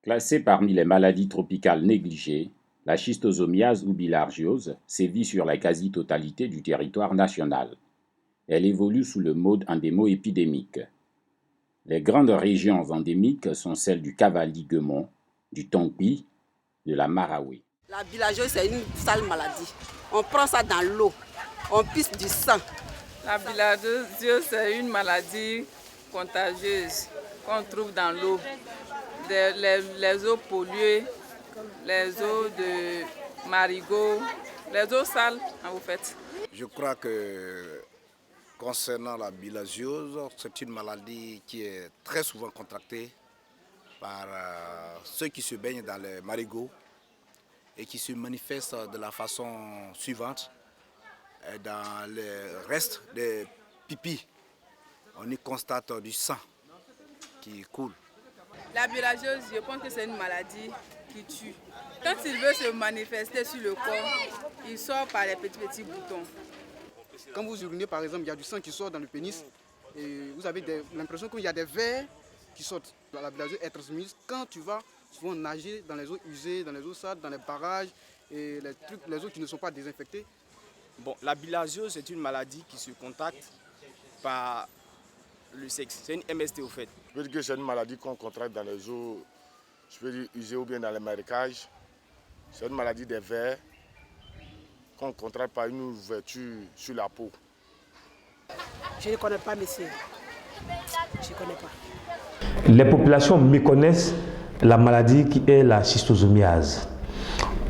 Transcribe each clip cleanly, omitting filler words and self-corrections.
Classée parmi les maladies tropicales négligées, la schistosomiase ou bilharziose sévit sur la quasi-totalité du territoire national. Elle évolue sous le mode endémo-épidémique. Les grandes régions endémiques sont celles du Cavally-Guemon, du Tongpi, de la Marawe. La bilharziose, c'est une sale maladie. On prend ça dans l'eau, on pisse du sang. La bilharziose, c'est une maladie contagieuse qu'on trouve dans l'eau. Les eaux polluées, les eaux de marigot, les eaux sales, en fait. Je crois que concernant la bilharziose, c'est une maladie qui est très souvent contractée par ceux qui se baignent dans les marigots et qui se manifeste de la façon suivante. Dans le reste des pipis, on y constate du sang qui coule. La bilharziose, je pense que c'est une maladie qui tue. Quand il veut se manifester sur le corps, il sort par les petits boutons. Quand vous urinez par exemple, il y a du sang qui sort dans le pénis et vous avez l'impression qu'il y a des vers qui sortent. La bilharziose est transmise quand tu vas souvent nager dans les eaux usées, dans les eaux sales, dans les barrages et les eaux qui ne sont pas désinfectées. Bon, la bilharziose, c'est une maladie qui se contacte par le sexe. C'est une MST au fait. Je peux dire que c'est une maladie qu'on contracte dans les eaux, je peux dire usées ou bien dans les marécages. C'est une maladie des vers qu'on contracte par une ouverture sur la peau. Je ne connais pas, monsieur. Je ne connais pas. Les populations méconnaissent la maladie qui est la schistosomiase.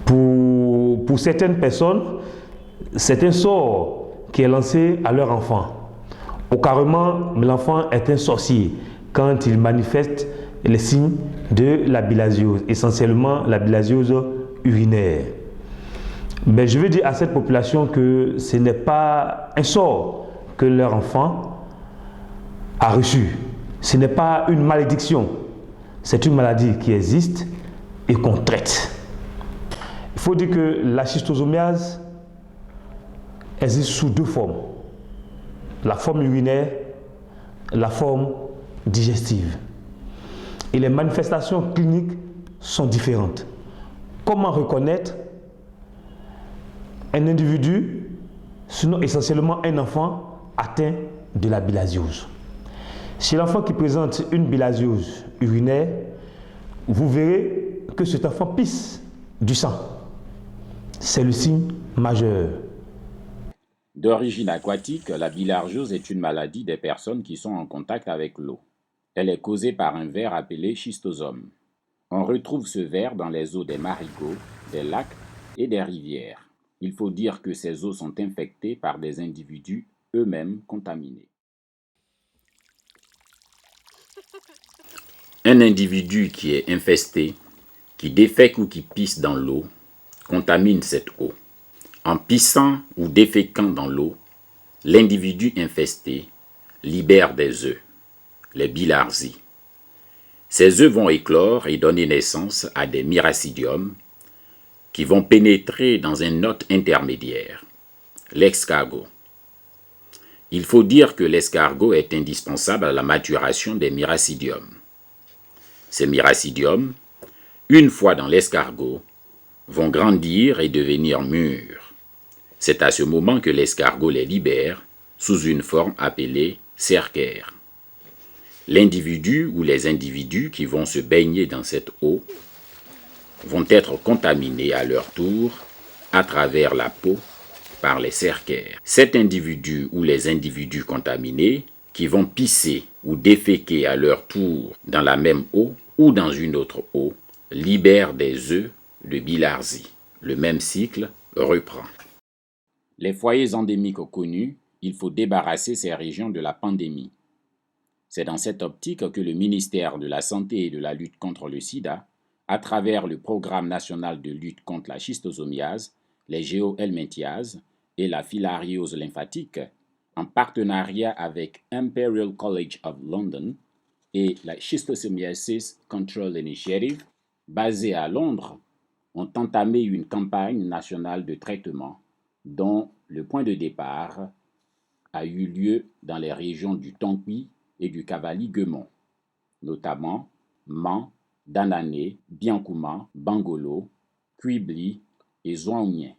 Pour certaines personnes, c'est un sort qui est lancé à leur enfant. Ou carrément, l'enfant est un sorcier quand il manifeste les signes de la bilharziose, essentiellement la bilharziose urinaire. Mais je veux dire à cette population que ce n'est pas un sort que leur enfant a reçu. Ce n'est pas une malédiction. C'est une maladie qui existe et qu'on traite. Il faut dire que la schistosomiase existe sous deux formes. La forme urinaire, la forme digestive. Et les manifestations cliniques sont différentes. Comment reconnaître un individu, sinon essentiellement un enfant atteint de la bilharziose? Chez l'enfant qui présente une bilharziose urinaire, vous verrez que cet enfant pisse du sang. C'est le signe majeur. D'origine aquatique, la bilharziose est une maladie des personnes qui sont en contact avec l'eau. Elle est causée par un ver appelé schistosome. On retrouve ce ver dans les eaux des marigots, des lacs et des rivières. Il faut dire que ces eaux sont infectées par des individus eux-mêmes contaminés. Un individu qui est infesté, qui défèque ou qui pisse dans l'eau, contamine cette eau. En pissant ou déféquant dans l'eau, l'individu infesté libère des œufs, les bilharzies. Ces œufs vont éclore et donner naissance à des miracidiums qui vont pénétrer dans un hôte intermédiaire, l'escargot. Il faut dire que l'escargot est indispensable à la maturation des miracidiums. Ces miracidiums, une fois dans l'escargot, vont grandir et devenir mûrs. C'est à ce moment que l'escargot les libère sous une forme appelée cercaire. L'individu ou les individus qui vont se baigner dans cette eau vont être contaminés à leur tour à travers la peau par les cercaires. Cet individu ou les individus contaminés qui vont pisser ou déféquer à leur tour dans la même eau ou dans une autre eau libèrent des œufs de bilharzie. Le même cycle reprend. Les foyers endémiques connus, il faut débarrasser ces régions de la pandémie. C'est dans cette optique que le ministère de la Santé et de la lutte contre le sida, à travers le Programme national de lutte contre la schistosomiase, les géohelminthiases et la filariose lymphatique, en partenariat avec Imperial College of London et la Schistosomiasis Control Initiative, basée à Londres, ont entamé une campagne nationale de traitement dont le point de départ a eu lieu dans les régions du Tongpi et du Cavally-Guemon, notamment Mans, Danane, Biankouma, Bangolo, Kuibli et Zouaounien.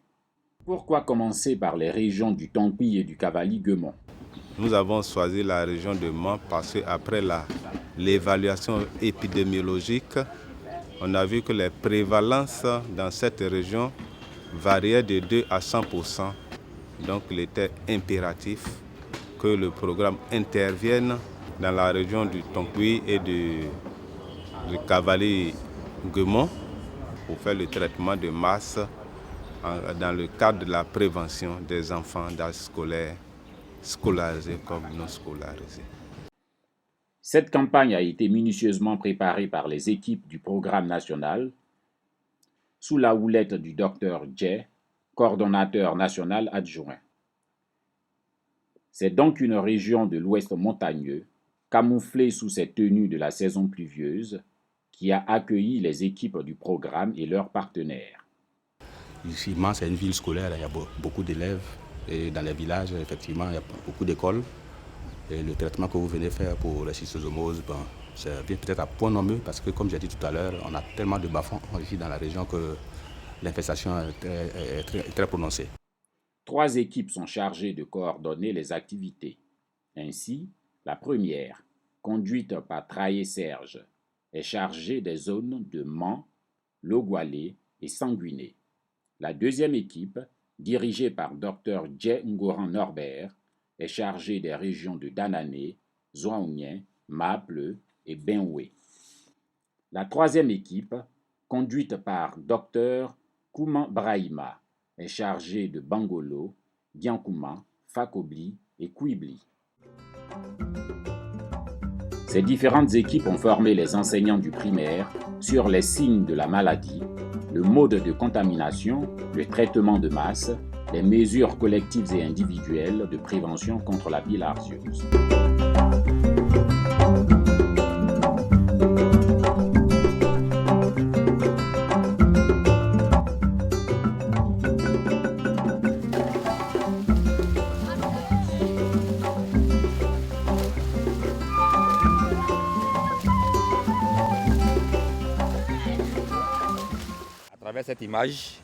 Pourquoi commencer par les régions du Tongui et du Cavali-Guemon? Nous avons choisi la région de Mans parce qu'après l'évaluation épidémiologique, on a vu que les prévalences dans cette région variaient de 2 à 100%. Donc il était impératif que le programme intervienne dans la région du Tongui et du Cavali-Guemon pour faire le traitement de masse dans le cadre de la prévention des enfants d'âge scolaire, scolarisés comme non scolarisés. Cette campagne a été minutieusement préparée par les équipes du programme national sous la houlette du Dr Djé, coordonnateur national adjoint. C'est donc une région de l'ouest montagneux, camouflée sous ses tenues de la saison pluvieuse, qui a accueilli les équipes du programme et leurs partenaires. Ici, Mans, c'est une ville scolaire, il y a beaucoup d'élèves. Et dans les villages, effectivement, il y a beaucoup d'écoles. Et le traitement que vous venez faire pour la schistosomose, ça vient peut-être à point nommé parce que, comme j'ai dit tout à l'heure, on a tellement de bas-fonds ici dans la région que l'infestation est très prononcée. 3 équipes sont chargées de coordonner les activités. Ainsi, la première, conduite par Traillé Serge, est chargée des zones de Mans, Logoualé et Sanguiné. La deuxième équipe, dirigée par Dr Djé Ngoran Norbert, est chargée des régions de Danane, Zouaounien, Maple et Benoué. La troisième équipe, conduite par Dr Kouman Brahima, est chargée de Bangolo, Biankouma, Fakobli et Kuibli. Ces différentes équipes ont formé les enseignants du primaire sur les signes de la maladie, le mode de contamination, le traitement de masse, les mesures collectives et individuelles de prévention contre la bilharziose. À travers cette image,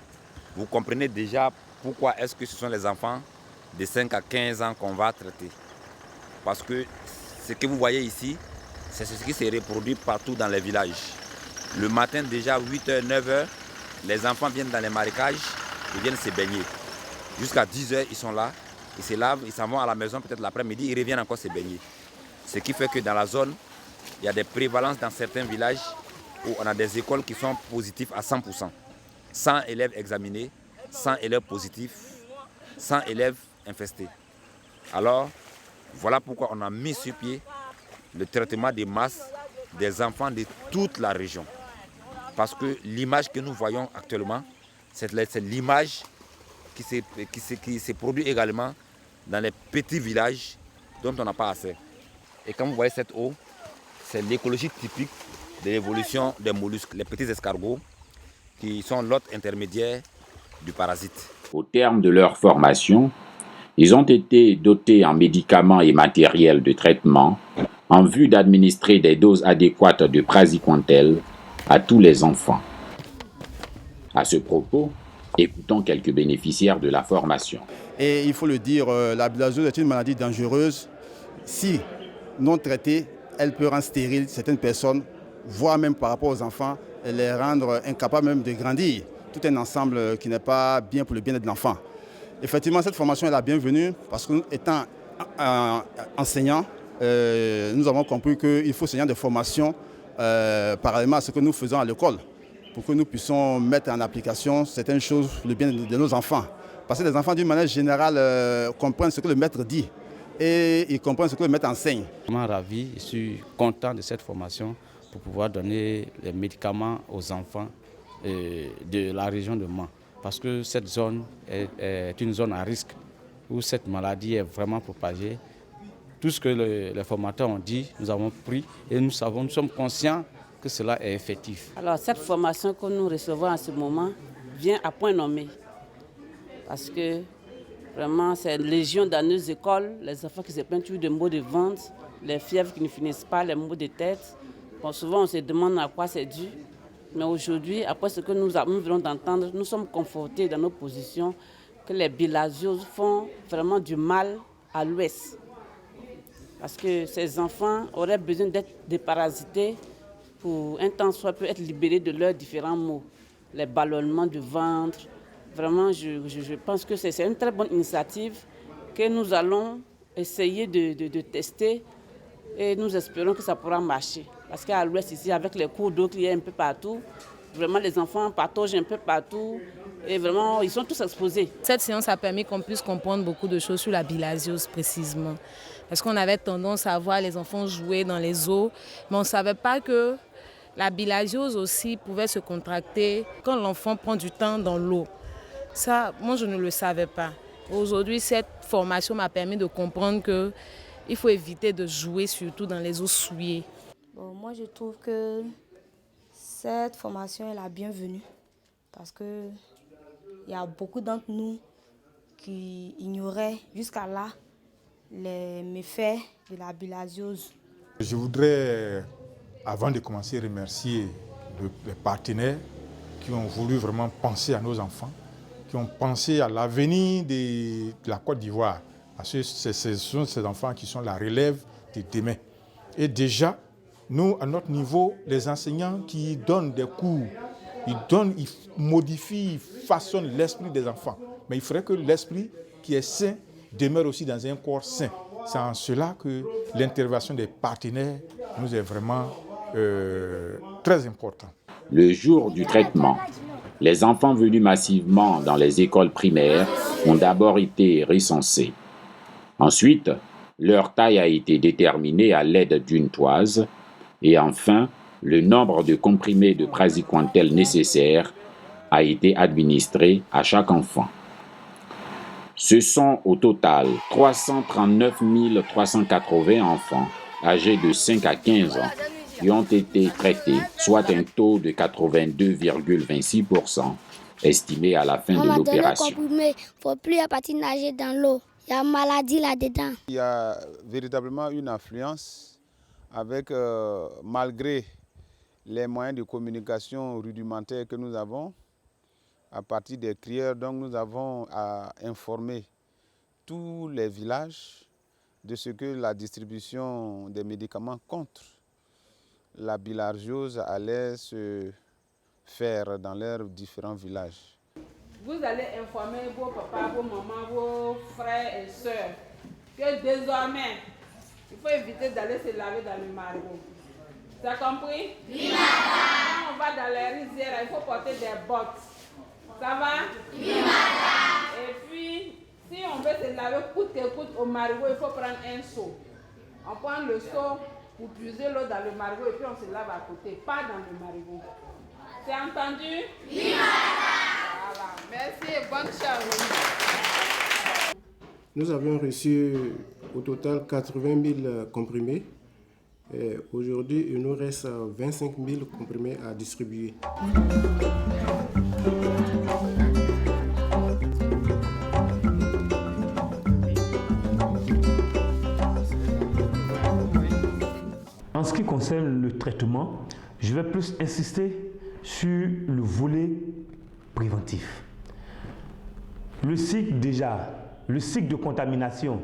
vous comprenez déjà pourquoi est-ce que ce sont les enfants de 5 à 15 ans qu'on va traiter. Parce que ce que vous voyez ici, c'est ce qui se reproduit partout dans les villages. Le matin déjà, 8h, 9h, les enfants viennent dans les marécages, ils viennent se baigner. Jusqu'à 10h, ils sont là, ils se lavent, ils s'en vont à la maison peut-être l'après-midi, ils reviennent encore se baigner. Ce qui fait que dans la zone, il y a des prévalences dans certains villages où on a des écoles qui sont positives à 100%. 100 élèves examinés, 100 élèves positifs, 100 élèves infestés. Alors, voilà pourquoi on a mis sur pied le traitement des masses des enfants de toute la région. Parce que l'image que nous voyons actuellement, c'est l'image qui se produit également dans les petits villages dont on n'a pas assez. Et quand vous voyez cette eau, c'est l'écologie typique de l'évolution des mollusques, les petits escargots qui sont l'hôte intermédiaire du parasite. Au terme de leur formation, ils ont été dotés en médicaments et matériel de traitement en vue d'administrer des doses adéquates de praziquantel à tous les enfants. À ce propos, écoutons quelques bénéficiaires de la formation. Et il faut le dire, la bilharziose est une maladie dangereuse. Si non traitée, elle peut rendre stérile certaines personnes, voire même par rapport aux enfants, les rendre incapables même de grandir. Tout un ensemble qui n'est pas bien pour le bien-être de l'enfant. Effectivement, cette formation est la bienvenue parce que nous, étant enseignants, nous avons compris qu'il faut enseigner des formations parallèlement à ce que nous faisons à l'école pour que nous puissions mettre en application certaines choses pour le bien de nos enfants. Parce que les enfants, d'une manière générale, comprennent ce que le maître dit et ils comprennent ce que le maître enseigne. Je suis ravi, je suis content de cette formation pour pouvoir donner les médicaments aux enfants de la région de Mans. Parce que cette zone est une zone à risque où cette maladie est vraiment propagée. Tout ce que les formateurs ont dit, nous avons pris et nous sommes conscients que cela est effectif. Alors cette formation que nous recevons en ce moment vient à point nommé. Parce que vraiment c'est une légion dans nos écoles, les enfants qui se plaignent toujours de maux de ventre, les fièvres qui ne finissent pas, les maux de tête. Bon, souvent, on se demande à quoi c'est dû. Mais aujourd'hui, après ce que nous venons d'entendre, nous sommes confortés dans nos positions que les bilharzioses font vraiment du mal à l'Ouest. Parce que ces enfants auraient besoin d'être déparasités pour un temps soit peut être libérés de leurs différents maux. Les ballonnements de ventre. Vraiment, je pense que c'est une très bonne initiative que nous allons essayer de tester et nous espérons que ça pourra marcher. Parce qu'à l'Ouest, ici, avec les cours d'eau qu'il y a un peu partout, vraiment les enfants pataugent un peu partout et vraiment, ils sont tous exposés. Cette séance a permis qu'on puisse comprendre beaucoup de choses sur la bilharziose précisément. Parce qu'on avait tendance à voir les enfants jouer dans les eaux, mais on ne savait pas que la bilharziose aussi pouvait se contracter quand l'enfant prend du temps dans l'eau. Ça, moi, je ne le savais pas. Aujourd'hui, cette formation m'a permis de comprendre qu'il faut éviter de jouer surtout dans les eaux souillées. Bon, moi, je trouve que cette formation est la bienvenue parce qu'il y a beaucoup d'entre nous qui ignoraient jusqu'à là les méfaits de la bilharziose. Je voudrais, avant de commencer, remercier les partenaires qui ont voulu vraiment penser à nos enfants, qui ont pensé à l'avenir de la Côte d'Ivoire. Parce que ce sont ces enfants qui sont la relève de demain. Et déjà, nous, à notre niveau, les enseignants qui donnent des cours, ils modifient, ils façonnent l'esprit des enfants. Mais il faudrait que l'esprit qui est sain demeure aussi dans un corps sain. C'est en cela que l'intervention des partenaires nous est vraiment très importante. Le jour du traitement, les enfants venus massivement dans les écoles primaires ont d'abord été recensés. Ensuite, leur taille a été déterminée à l'aide d'une toise. Et enfin, le nombre de comprimés de praziquantel nécessaires a été administré à chaque enfant. Ce sont au total 339 380 enfants âgés de 5 à 15 ans qui ont été traités, soit un taux de 82,26% estimé à la fin de l'opération. Il ne faut plus partir nager dans l'eau. Il y a maladie là-dedans. Il y a véritablement une affluence avec, malgré les moyens de communication rudimentaires que nous avons, à partir des crieurs, donc nous avons à informer tous les villages de ce que la distribution des médicaments contre la bilharziose allait se faire dans leurs différents villages. Vous allez informer vos papas, vos mamans, vos frères et sœurs que désormais, il faut éviter d'aller se laver dans le marigot. Tu as compris? Oui, madame. Quand on va dans les rizières, il faut porter des bottes. Ça va? Oui, madame. Et puis, si on veut se laver coûte que coûte au marigot, il faut prendre un seau. On prend le seau pour puiser l'eau dans le marigot et puis on se lave à côté, pas dans le marigot. C'est entendu? Oui, madame. Voilà. Merci et bonne chance. Nous avions reçu au total 80 000 comprimés. Aujourd'hui, il nous reste 25 000 comprimés à distribuer. En ce qui concerne le traitement, je vais plus insister sur le volet préventif. Le cycle de contamination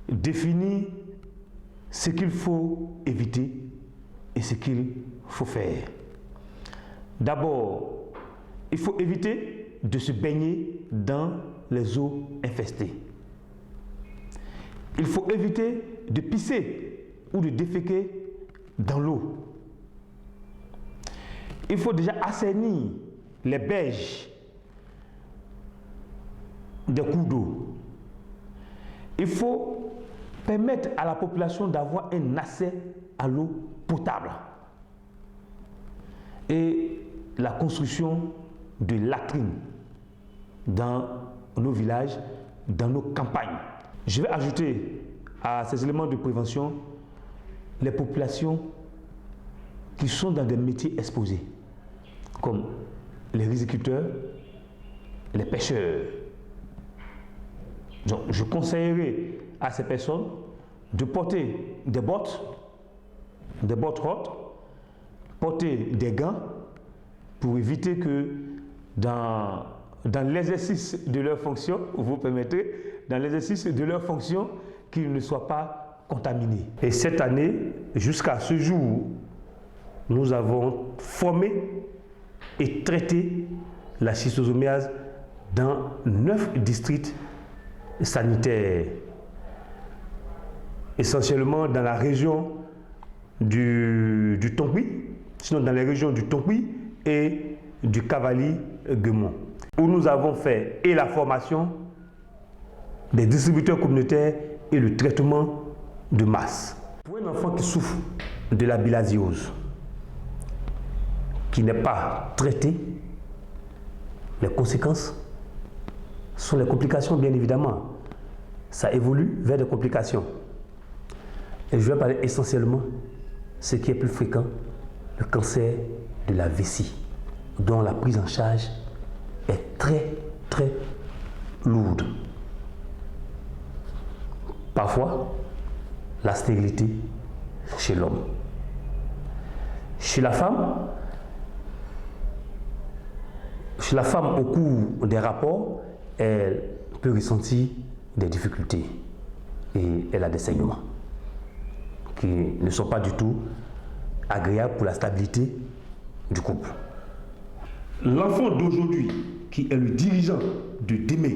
définit ce qu'il faut éviter et ce qu'il faut faire. D'abord, il faut éviter de se baigner dans les eaux infestées. Il faut éviter de pisser ou de déféquer dans l'eau. Il faut déjà assainir les berges des cours d'eau. Il faut permettre à la population d'avoir un accès à l'eau potable et la construction de latrines dans nos villages, dans nos campagnes. Je vais ajouter à ces éléments de prévention les populations qui sont dans des métiers exposés, comme les riziculteurs, les pêcheurs. Donc, je conseillerais à ces personnes de porter des bottes des bottes hautes, porter des gants pour éviter que dans l'exercice de leurs fonctions, vous permettez, dans l'exercice de leurs fonctions, qu'ils ne soient pas contaminés. Et cette année, jusqu'à ce jour, nous avons formé et traité la schistosomiase dans 9 districts sanitaires, essentiellement dans la région du Tonkwi, sinon dans les régions du Tonkwi et du Cavally-Guémont, où nous avons fait et la formation des distributeurs communautaires et le traitement de masse. Pour un enfant qui souffre de la bilharziose, qui n'est pas traité, les conséquences sont les complications, bien évidemment. Ça évolue vers des complications. Et je vais parler essentiellement de ce qui est plus fréquent, le cancer de la vessie, dont la prise en charge est très, très lourde. Parfois, la stérilité chez l'homme. Chez la femme, au cours des rapports, elle peut ressentir des difficultés et elle a des saignements qui ne sont pas du tout agréables pour la stabilité du couple. L'enfant d'aujourd'hui, qui est le dirigeant de demain,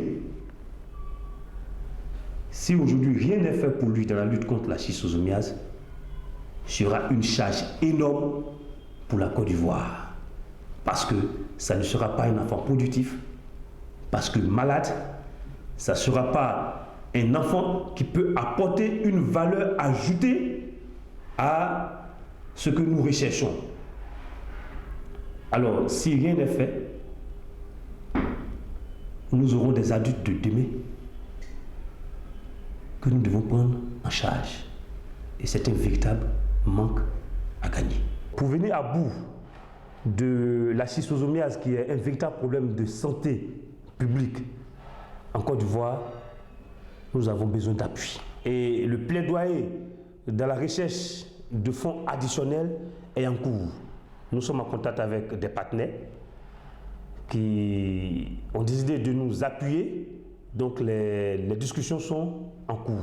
si aujourd'hui rien n'est fait pour lui dans la lutte contre la schistosomiase, sera une charge énorme pour la Côte d'Ivoire. Parce que ça ne sera pas un enfant productif, parce que malade, ça ne sera pas un enfant qui peut apporter une valeur ajoutée à ce que nous recherchons. Alors, si rien n'est fait, nous aurons des adultes de demain que nous devons prendre en charge. Et c'est un véritable manque à gagner. Pour venir à bout de la schistosomiase, qui est un véritable problème de santé publique en Côte d'Ivoire, nous avons besoin d'appui. Et le plaidoyer dans la recherche de fonds additionnels est en cours. Nous sommes en contact avec des partenaires qui ont décidé de nous appuyer. Donc les discussions sont en cours.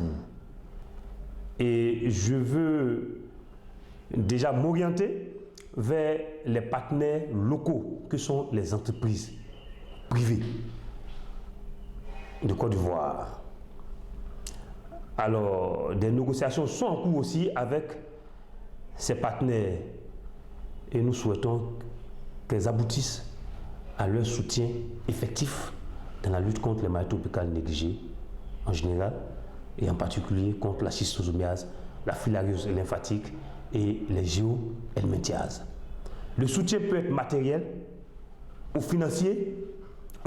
Et je veux déjà m'orienter vers les partenaires locaux que sont les entreprises privées de Côte d'Ivoire. Alors, des négociations sont en cours aussi avec ces partenaires et nous souhaitons qu'elles aboutissent à leur soutien effectif dans la lutte contre les maladies tropicales négligées en général et en particulier contre la schistosomiase, la filariose lymphatique et les géohelminthiases. Le soutien peut être matériel ou financier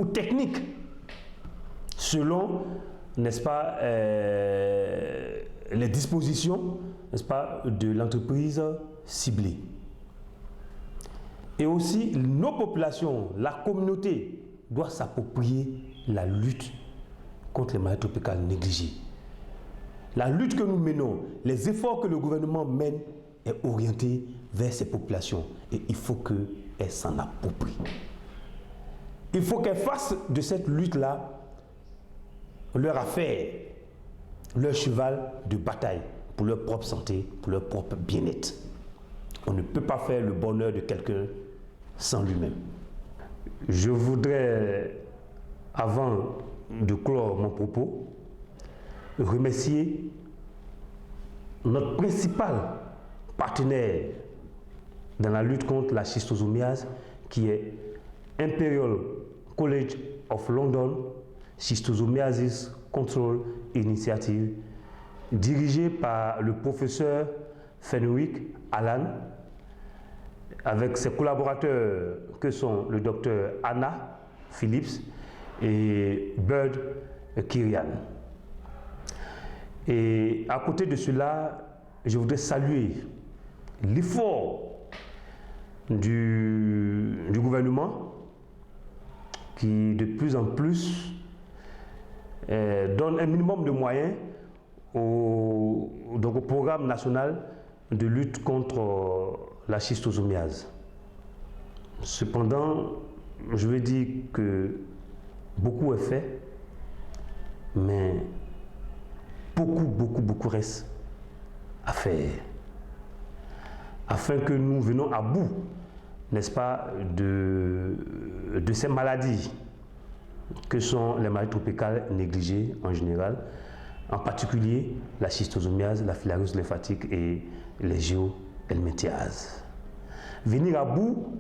ou technique selon, n'est-ce pas, les dispositions, n'est-ce pas, de l'entreprise ciblée. Et aussi, nos populations, la communauté doit s'approprier la lutte contre les maladies tropicales négligées. La lutte que nous menons, les efforts que le gouvernement mène est orienté vers ces populations et il faut qu'elles s'en approprient. Il faut qu'elles fassent de cette lutte-là leur affaire, leur cheval de bataille pour leur propre santé, pour leur propre bien-être. On ne peut pas faire le bonheur de quelqu'un sans lui-même. Je voudrais, avant de clore mon propos, remercier notre principal partenaire dans la lutte contre la schistosomiase, qui est Imperial College of London Schistosomiasis Control Initiative, dirigée par le professeur Fenwick Allan, avec ses collaborateurs que sont le docteur Anna Phillips et Bird Kirian. Et à côté de cela, je voudrais saluer l'effort du gouvernement qui de plus en plus donne un minimum de moyens au programme national de lutte contre la schistosomiase. Cependant, je veux dire que beaucoup est fait, mais beaucoup reste à faire. Afin que nous venons à bout, n'est-ce pas, de ces maladies que sont les maladies tropicales négligées en général, en particulier la schistosomiase, la filariose lymphatique et les géohelminthiases. Venir à bout,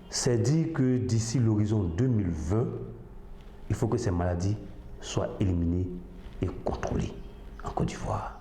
c'est dire que d'ici l'horizon 2020, il faut que ces maladies soient éliminées et contrôlées en Côte d'Ivoire.